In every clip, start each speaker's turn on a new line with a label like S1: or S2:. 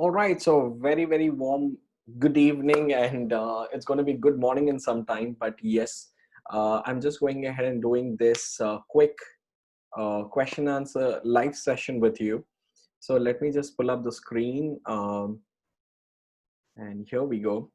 S1: All right, so very warm good evening, and it's going to be good morning in some time. But yes, I'm just going ahead and doing this quick question answer live session with you. So let me just pull up the screen, and here we go.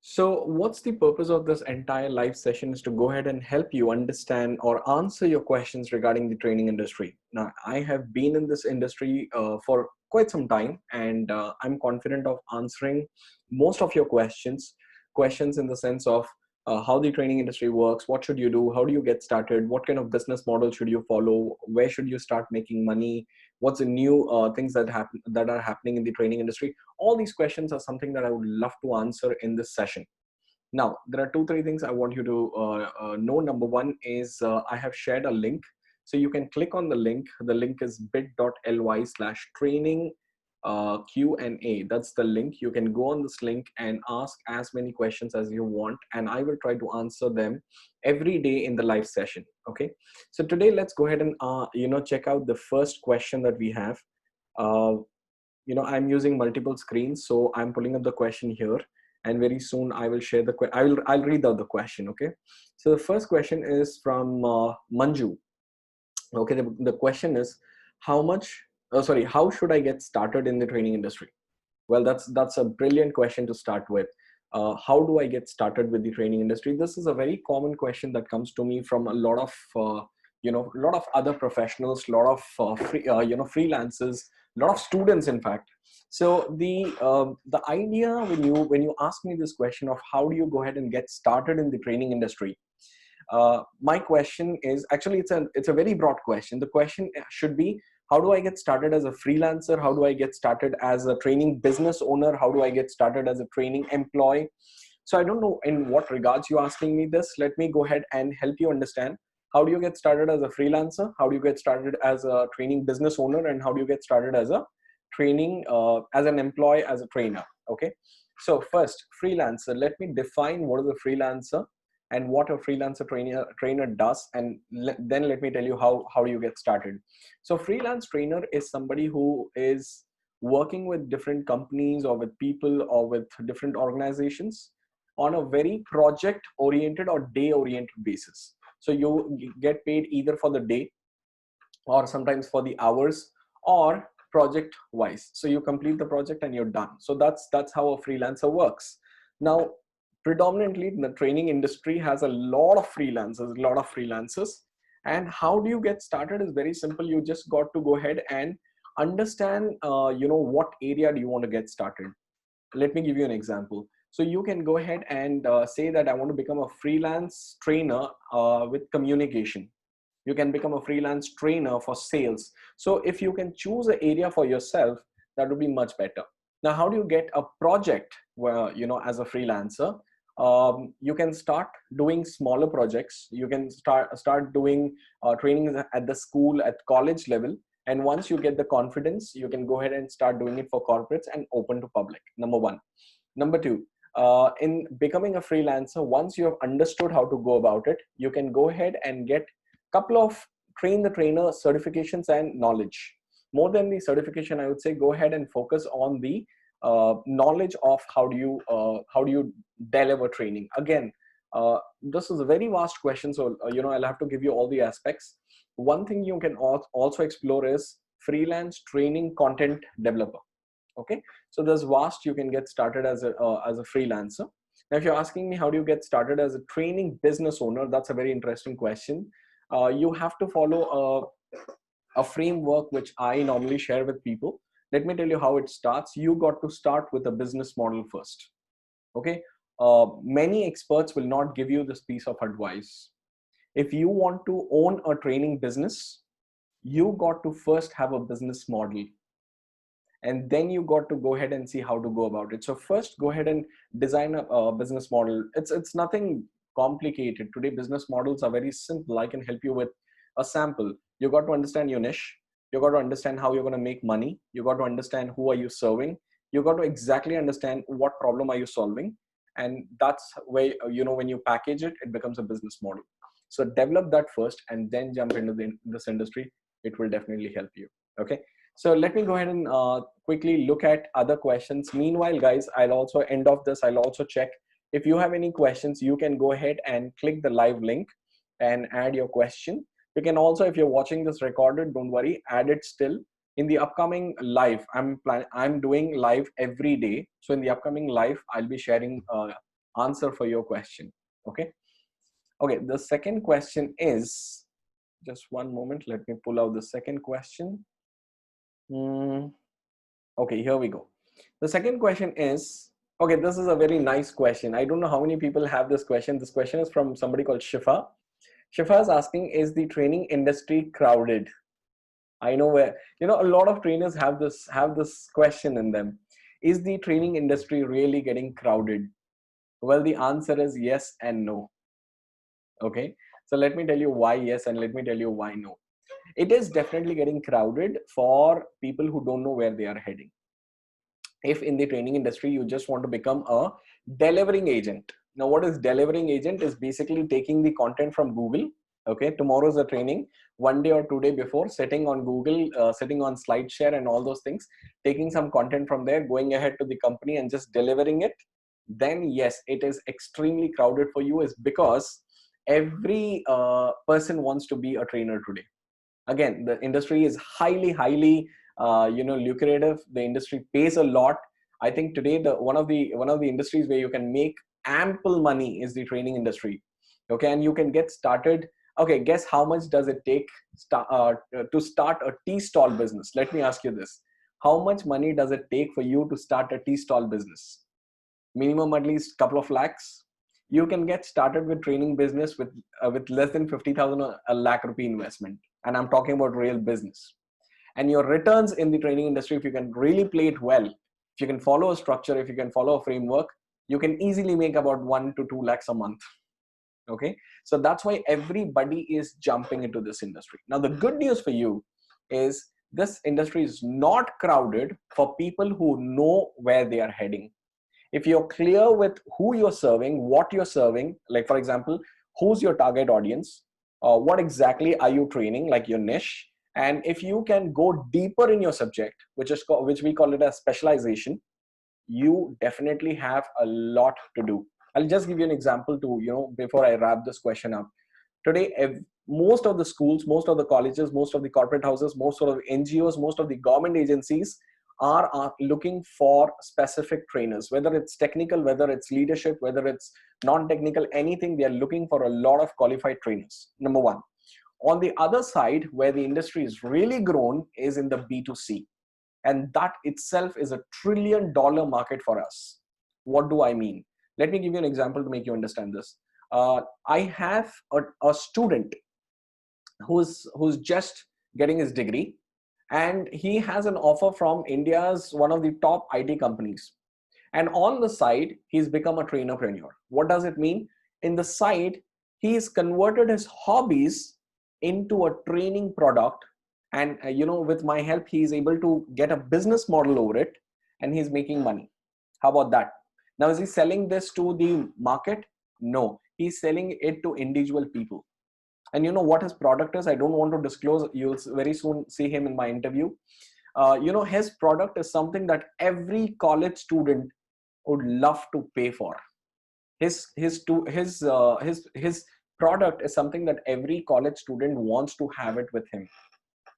S1: So what's the purpose of this entire live session is to go ahead and help you understand or answer your questions regarding the training industry. Now, I have been in this industry for quite some time, and I'm confident of answering most of your questions in the sense of how the training industry works, what should you do, how do you get started, what kind of business model should you follow, where should you start making money, what's the new things that are happening in the training industry. All these questions are something that I would love to answer in this session. Now, there are three things I want you to know. Number one is I have shared a link. So you can click on the link. The link is bit.ly/training Q&A. That's the link. You can go on this link and ask as many questions as you want, and I will try to answer them every day in the live session. Okay. So today, let's go ahead and check out the first question that we have. Uh, I'm using multiple screens, so I'm pulling up the question here, and very soon I will share the I'll read out the question. Okay. So the first question is from Manju. Okay. The question is, how should I get started in the training industry? Well, that's a brilliant question to start with. How do I get started with the training industry? This is a very common question that comes to me from a lot of a lot of other professionals, a lot of freelancers, a lot of students, in fact. So the idea when you ask me this question of how do you go ahead and get started in the training industry, my question is actually it's a very broad question. The question should be, how do I get started as a freelancer? How do I get started as a training business owner? How do I get started as a training employee? So I don't know in what regards you're asking me this. Let me go ahead and help you understand. How do you get started as a freelancer? How do you get started as a training business owner? And how do you get started as a training, as an employee, as a trainer? Okay. So first, freelancer. Let me define what is a freelancer and what a freelancer trainer does, and then let me tell you how do you get started. So freelance trainer is somebody who is working with different companies or with people or with different organizations on a very project oriented or day oriented basis. So you get paid either for the day or sometimes for the hours or project wise. So you complete the project and you're done. So that's how a freelancer works. Now, predominantly the training industry has a lot of freelancers. And how do you get started is very simple. You just got to go ahead and understand what area do you want to get started. Let me give you an example. So you can go ahead and say that I want to become a freelance trainer with communication. You can become a freelance trainer for sales. So if you can choose an area for yourself, that would be much better. Now, how do you get a project where, as a freelancer? You can start doing smaller projects. You can start doing trainings at the school, at college level. And once you get the confidence, you can go ahead and start doing it for corporates and open to public. Number one. Number two, in becoming a freelancer, once you have understood how to go about it, you can go ahead and get couple of train the trainer certifications and knowledge. More than the certification, I would say go ahead and focus on the knowledge of how do you deliver training. Again, this is a very vast question, so I'll have to give you all the aspects. One thing you can also explore is freelance training content developer. Okay, so there's vast. You can get started as a freelancer. Now, if you're asking me how do you get started as a training business owner, that's a very interesting question. You have to follow a framework which I normally share with people. Let me tell you how it starts. You got to start with a business model first. Okay. Many experts will not give you this piece of advice. If you want to own a training business, you got to first have a business model. And then you got to go ahead and see how to go about it. So first, go ahead and design a business model. It's nothing complicated. Today, business models are very simple. I can help you with a sample. You got to understand your niche. You got to understand how you're going to make money. You got to understand who are you serving. You got to exactly understand what problem are you solving. And that's where, when you package it, it becomes a business model. So develop that first and then jump into this industry. It will definitely help you. Okay. So let me go ahead and quickly look at other questions. Meanwhile, guys, I'll also end of this. I'll also check if you have any questions. You can go ahead and click the live link and add your question. You can also, if you're watching this recorded, don't worry, add it still. In the upcoming live, I'm doing live every day. So in the upcoming live, I'll be sharing answer for your question. Okay. Okay. The second question is, just one moment. Let me pull out the second question. Okay, here we go. The second question is, okay, this is a very nice question. I don't know how many people have this question. This question is from somebody called Shifa. Shifa is asking, is the training industry crowded? I know where, a lot of trainers have this question in them. Is the training industry really getting crowded? Well, the answer is yes and no. Okay. So let me tell you why yes and let me tell you why no. It is definitely getting crowded for people who don't know where they are heading. If in the training industry you just want to become a delivering agent. Now what is delivering agent is basically taking the content from Google. Okay, tomorrow's a training, one day or 2 day before, sitting on Google, sitting on SlideShare and all those things, taking some content from there, going ahead to the company and just delivering it. Then yes, it is extremely crowded for you, is because every person wants to be a trainer today. Again, the industry is highly lucrative. The industry pays a lot. I think today the one of the industries where you can make ample money is the training industry. Okay, and you can get started. Okay, guess how much does it take to start a tea stall business? Let me ask you this: how much money does it take for you to start a tea stall business? Minimum at least couple of lakhs. You can get started with training business with less than 50,000 or a lakh rupee investment, and I'm talking about real business. And your returns in the training industry, if you can really play it well, if you can follow a structure, if you can follow a framework, you can easily make about 1 to 2 lakhs a month. Okay, so that's why everybody is jumping into this industry. Now the good news for you is this industry is not crowded for people who know where they are heading. If you're clear with who you're serving, what you're serving, like for example, who's your target audience, what exactly are you training, like your niche, and if you can go deeper in your subject, which we call it as specialization, you definitely have a lot to do. I'll just give you an example to, before I wrap this question up. Today, most of the schools, most of the colleges, most of the corporate houses, most of the NGOs, most of the government agencies are looking for specific trainers, whether it's technical, whether it's leadership, whether it's non-technical, anything. They are looking for a lot of qualified trainers, number one. On the other side, where the industry is really grown is in the B2C. And that itself is $1 trillion market for us. What do I mean? Let me give you an example to make you understand this. I have a student who's just getting his degree, and he has an offer from India's one of the top IT companies. And on the side, he's become a trainer-preneur. What does it mean? In the side, he's converted his hobbies into a training product. And with my help, he's able to get a business model over it, and he's making money. How about that? Now, is he selling this to the market? No, he's selling it to individual people. And you know what his product is? I don't want to disclose. You'll very soon see him in my interview. His product is something that every college student would love to pay for. His product is something that every college student wants to have it with him.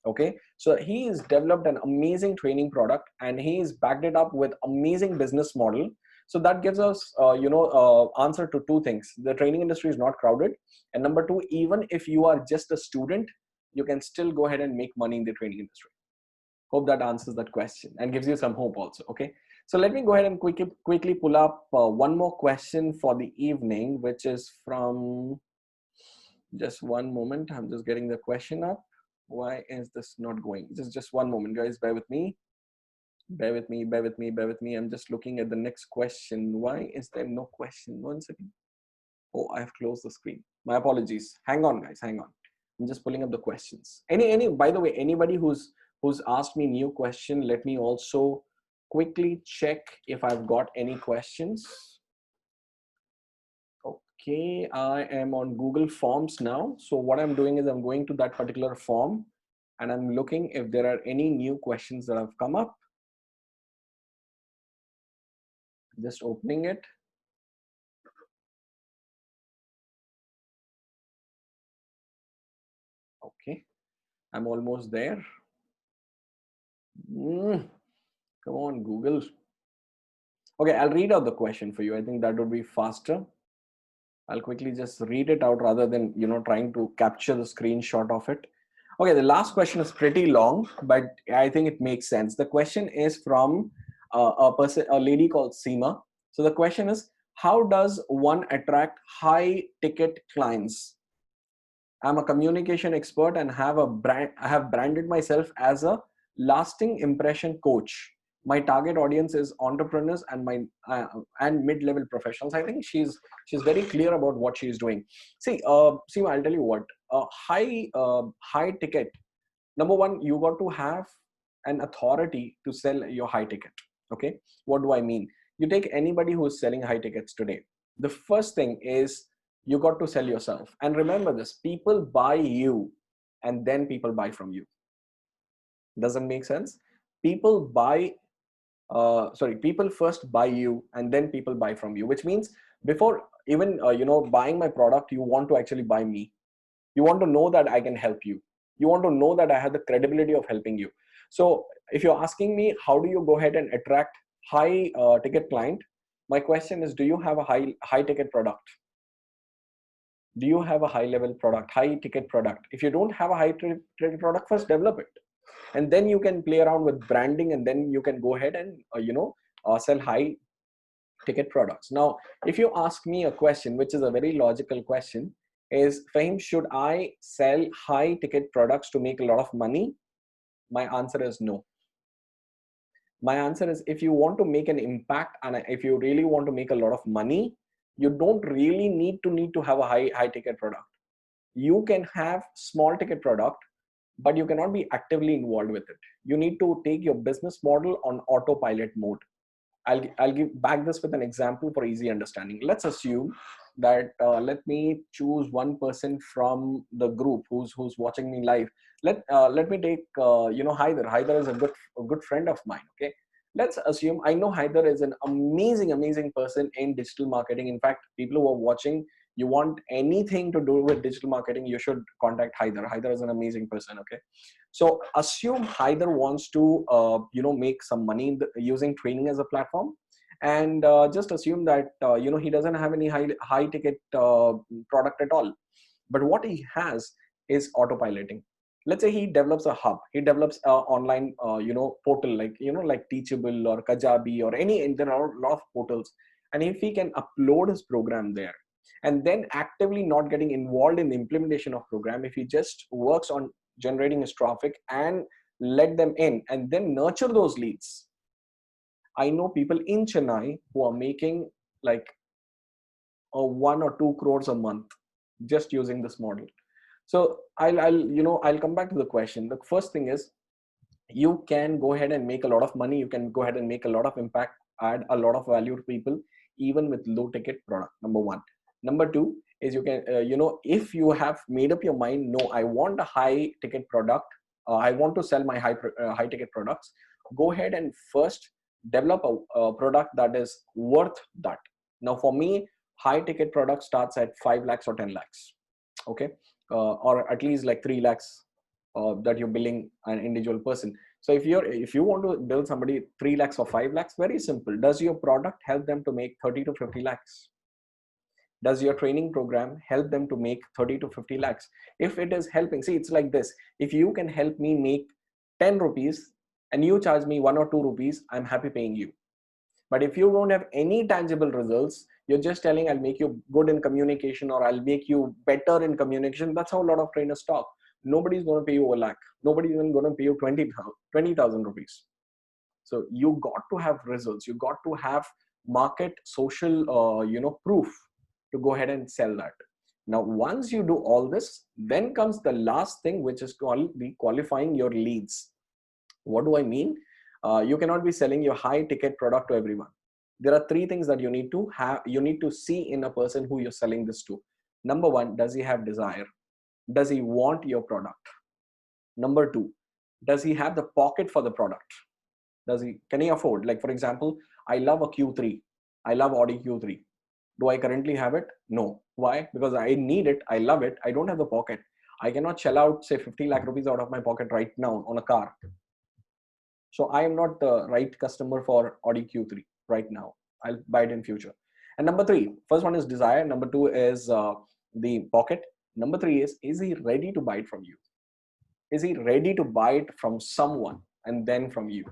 S1: Okay, so he has developed an amazing training product, and he has backed it up with amazing business model. So that gives us answer to two things: the training industry is not crowded, and number two, even if you are just a student, you can still go ahead and make money in the training industry. Hope that answers that question and gives you some hope also. Okay, so let me go ahead and quickly pull up one more question for the evening, which is from, just one moment, I'm just getting the question up. Why is this not going? Just one moment, guys. Bear with me. I'm just looking at the next question. Why is there no question? 1 second. Oh, I have closed the screen. My apologies. Hang on, guys. Hang on. I'm just pulling up the questions. By the way, anybody who's asked me new question, let me also quickly check if I've got any questions. Okay, I am on Google Forms now. So what I'm doing is I'm going to that particular form, and I'm looking if there are any new questions that have come up. Just opening it. Okay, I'm almost there. Come on, Google. Okay, I'll read out the question for you. I think that would be faster. I'll quickly just read it out rather than, trying to capture the screenshot of it. Okay, the last question is pretty long, but I think it makes sense. The question is from a lady called Seema. So the question is, how does one attract high ticket clients? I'm a communication expert and have a brand. I have branded myself as a lasting impression coach. My target audience is entrepreneurs and and mid-level professionals. I think she's very clear about what she's doing. See, Seema, I'll tell you what. High ticket. Number one, you got to have an authority to sell your high ticket. Okay, what do I mean? You take anybody who is selling high tickets today. The first thing is you got to sell yourself. And remember this, people buy you and then people buy from you. Doesn't make sense? People buy, people first buy you and then people buy from you, which means before even, buying my product, you want to actually buy me. You want to know that I can help you. You want to know that I have the credibility of helping you. So if you're asking me, how do you go ahead and attract high ticket client? My question is, do you have a high ticket product? Do you have a high level product, high ticket product? If you don't have a high ticket product, first develop it, and then you can play around with branding, and then you can go ahead and sell high ticket products. Now if you ask me a question, which is a very logical question, is, Fahim, should I sell high ticket products to make a lot of money? My answer is no. My answer is, if you want to make an impact and if you really want to make a lot of money, you don't really need to have a high ticket product. You can have small ticket product, but you cannot be actively involved with it. You need to take your business model on autopilot mode. I'll give back this with an example for easy understanding. Let's assume that let me choose one person from the group who's watching me live. Let me take Haider. Haider is a good friend of mine. Okay, let's assume I know Haider is an amazing person in digital marketing. In fact, people who are watching, you want anything to do with digital marketing, you should contact Haider. Haider is an amazing person. Okay, so assume Haider wants to make some money using training as a platform, and just assume that he doesn't have any high ticket product at all. But what he has is autopiloting. Let's say he develops a hub, he develops a online portal, like Teachable or Kajabi or any, and there are a lot of portals. And if he can upload his program there, and then actively not getting involved in the implementation of program, if he just works on generating his traffic and let them in and then nurture those leads. I know people in Chennai who are making like 1 or 2 crores a month just using this model. So I'll come back to the question. The first thing is, you can go ahead and make a lot of money. You can go ahead and make a lot of impact, add a lot of value to people, even with low ticket product. Number one. Number two is, you can, if you have made up your mind, no, I want a high ticket product. I want to sell my high ticket products. Go ahead and first develop a product that is worth that. Now, for me, high ticket product starts at 5 lakhs or 10 lakhs. Okay, or at least like 3 lakhs that you're billing an individual person. So if you want to bill somebody 3 lakhs or 5 lakhs, very simple. Does your product help them to make 30 to 50 lakhs? Does your training program help them to make 30 to 50 lakhs? If it is helping, see, it's like this. If you can help me make 10 rupees and you charge me 1 or 2 rupees, I'm happy paying you. But if you don't have any tangible results, you're just telling, I'll make you good in communication or I'll make you better in communication. That's how a lot of trainers talk. Nobody's going to pay you a lakh. Nobody's even going to pay you 20,000 rupees. So you got to have results. You got to have market social, proof to go ahead and sell that. Now, once you do all this, then comes the last thing, which is called the qualifying your leads. What do I mean? You cannot be selling your high ticket product to everyone. There are three things that you need to have. You need to see in a person who you're selling this to. Number one, does he have desire? Does he want your product? Number two, does he have the pocket for the product? Can he afford? Like, for example, I love a Q3. I love Audi Q3. Do I currently have it? No. Why? Because I need it. I love it. I don't have the pocket. I cannot shell out, say, 50 lakh rupees out of my pocket right now on a car. So I am not the right customer for Audi Q3 right now. I'll buy it in future. And number three, first one is desire. Number two is the pocket. Number three is he ready to buy it from you? Is he ready to buy it from someone and then from you?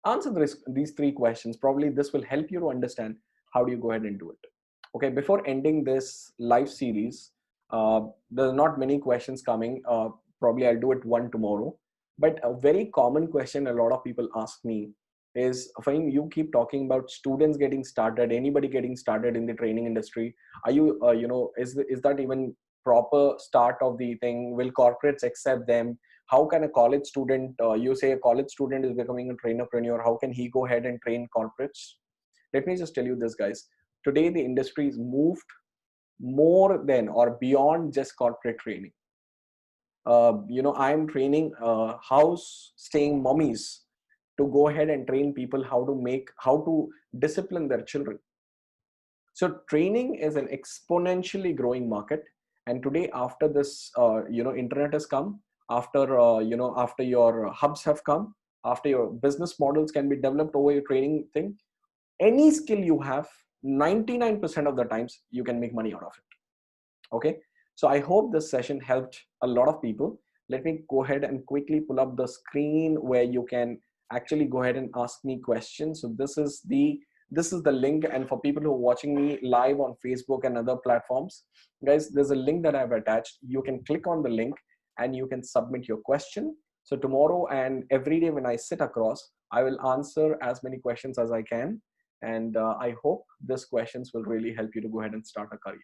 S1: Answer these three questions. Probably this will help you to understand how do you go ahead and do it. Okay, before ending this live series, there's not many questions coming. Probably I'll do it one tomorrow. But a very common question a lot of people ask me is, Fahim, you keep talking about students getting started, anybody getting started in the training industry. Are you, is that even proper start of the thing? Will corporates accept them? How can a college student, you say a college student is becoming a trainer-preneur, how can he go ahead and train corporates? Let me just tell you this, guys. Today, the industry is moved more than or beyond just corporate training. I'm training house staying mummies to go ahead and train people how to discipline their children. So training is an exponentially growing market. And today, after this, internet has come, after your hubs have come, after your business models can be developed over your training thing, any skill you have, 99% of the times you can make money out of it. Okay, so I hope this session helped a lot of people. Let me go ahead and quickly pull up the screen where you can actually go ahead and ask me questions. So this is the link, and for people who are watching me live on Facebook and other platforms, guys, there's a link that I've attached. You can click on the link and you can submit your question. So tomorrow and every day when I sit across, I will answer as many questions as I can. And I hope these questions will really help you to go ahead and start a career.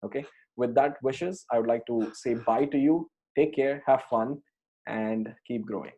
S1: Okay, with that wishes, I would like to say bye to you. Take care, have fun, and keep growing.